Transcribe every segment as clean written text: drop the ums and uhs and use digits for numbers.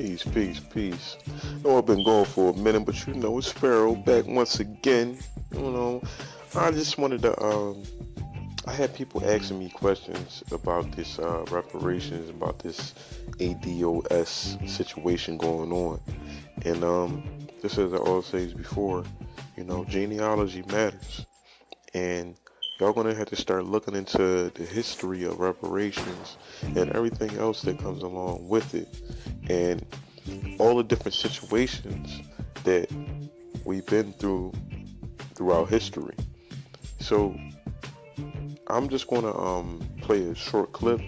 Peace, peace, peace. I know I've been going for a minute, but it's Pharaoh back once again. I just wanted to, I had people asking me questions about this reparations, about this ADOS situation going on. And just as I always say before, genealogy matters. And y'all gonna have to start looking into the history of reparations and everything else that comes along with it, and all the different situations that we've been through throughout history. So I'm just gonna play a short clip,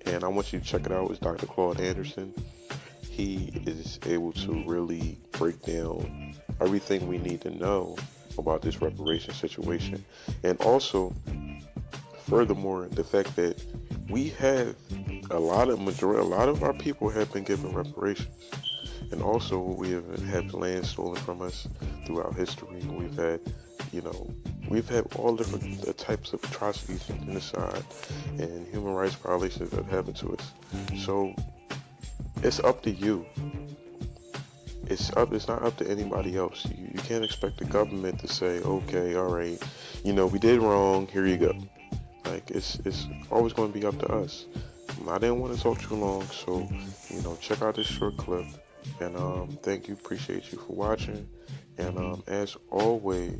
and I want you to check it out. It's Dr. Claud Anderson. He is able to really break down everything we need to know about this reparation situation, and also furthermore the fact that we have a lot of our people have been given reparations, and also we have had land stolen from us throughout history. We've had all different types of atrocities and genocide and human rights violations that happened to us. So it's up to you. It's not up to anybody else. You can't expect the government to say, okay, all right, we did wrong, here you go. Like, it's always going to be up to us. I didn't want to talk too long, so check out this short clip, and thank you, appreciate you for watching, and as always,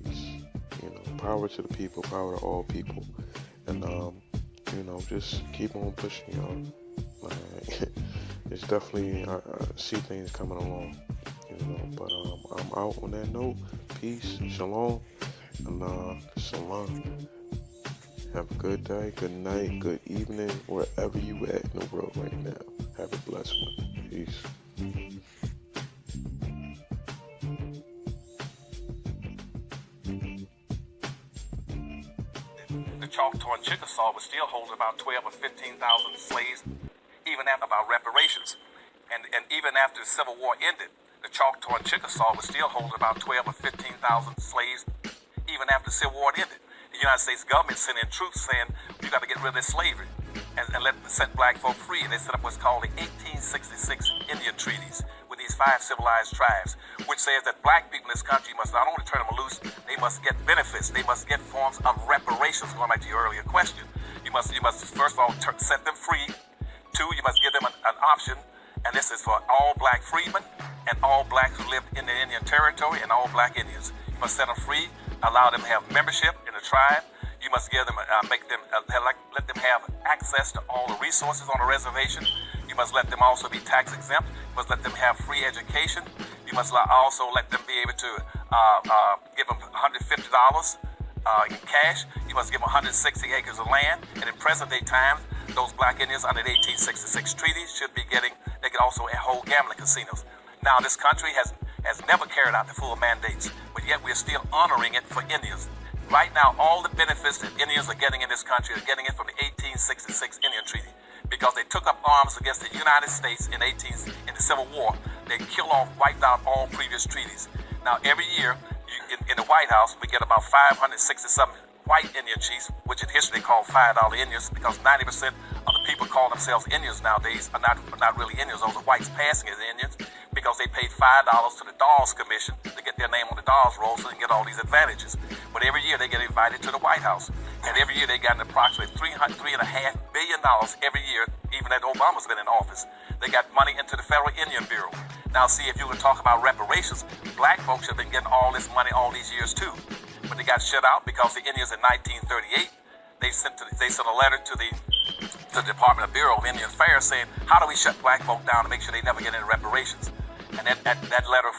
power to the people, power to all people, and just keep on pushing, y'all. It's definitely, I see things coming along. But I'm out on that note. Peace, shalom, and salam. Have a good day, good night, good evening, wherever you at in the world right now. Have a blessed one. Peace. The Choctaw and Chickasaw was still holding about 12 or 15,000 slaves, even after about reparations, and even after the Civil War ended. The Choctaw and Chickasaw was still holding about 12 or 15,000 slaves, even after the Civil War ended. The United States government sent in troops saying, you got to get rid of this slavery and set black folk free. And they set up what's called the 1866 Indian Treaties with these 5 civilized tribes, which says that black people in this country must not only turn them loose, they must get benefits. They must get forms of reparations, going back to your earlier question. You must first of all, set them free. 2, you must give them an option. And this is for all black freedmen and all blacks who lived in the Indian Territory and all black Indians. You must set them free, allow them to have membership in the tribe. You must give them, let them have access to all the resources on the reservation. You must let them also be tax exempt. You must let them have free education. You must also let them be able to give them $150 in cash. You must give them 160 acres of land. And in present day times, those black Indians under the 1866 treaty should be getting, they can also hold gambling casinos. Now, this country has never carried out the full mandates, but yet we're still honoring it for Indians. Right now, all the benefits that Indians are getting in this country are getting it from the 1866 Indian Treaty, because they took up arms against the United States in the Civil War. They wiped out all previous treaties. Now, every year, in the White House, we get about 567 white Indian chiefs, which in history they call $5 Indians, because 90% of the people call themselves Indians nowadays are not really Indians. Those are whites passing as Indians, because they paid $5 to the Dawes Commission to get their name on the Dawes roll so they can get all these advantages. But every year they get invited to the White House, and every year they got an approximately $3.5 billion every year, even that Obama's been in office. They got money into the Federal Indian Bureau. Now, see, if you were to talk about reparations, black folks have been getting all this money all these years too. But they got shut out because the Indians in 1938, they sent a letter to the Department of Bureau of Indian Affairs saying, how do we shut black folk down to make sure they never get any reparations? And that letter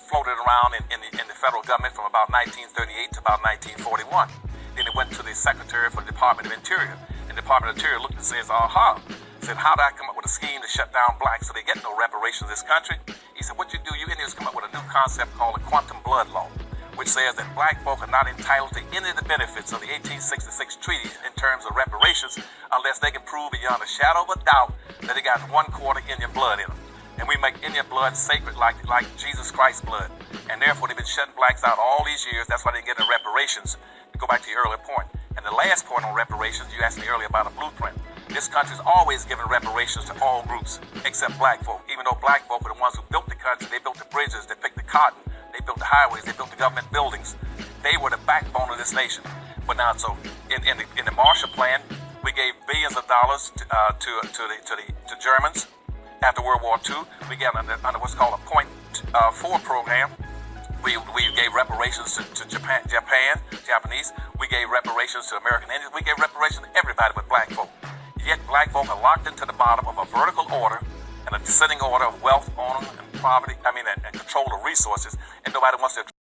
floated around in the federal government from about 1938 to about 1941. Then it went to the Secretary for the Department of Interior. And the Department of Interior looked and says, said, how did I come up with a scheme to shut down blacks so they get no reparations in this country? He said, what you do, you Indians come up with a new concept called the quantum blood law, which says that black folk are not entitled to any of the benefits of the 1866 treaty in terms of reparations unless they can prove beyond a shadow of a doubt that they got 1/4 Indian blood in them. And we make Indian blood sacred like Jesus Christ's blood. And therefore, they've been shutting blacks out all these years. That's why they get the reparations. To go back to your earlier point. And the last point on reparations, you asked me earlier about a blueprint. This country's always given reparations to all groups except black folk. Even though black folk are the ones who built the country, they built the bridges, they picked the cotton, they built the highways, they built the government buildings. They were the backbone of this nation. But now, so in the Marshall Plan, we gave billions of dollars to Germans. After World War II, we gave under what's called a Point 4 program. We gave reparations to Japanese. We gave reparations to American Indians. We gave reparations to everybody but black folk. Yet black folk are locked into the bottom of a vertical order and a descending order of wealth, honor, and poverty. And control of resources, and nobody wants to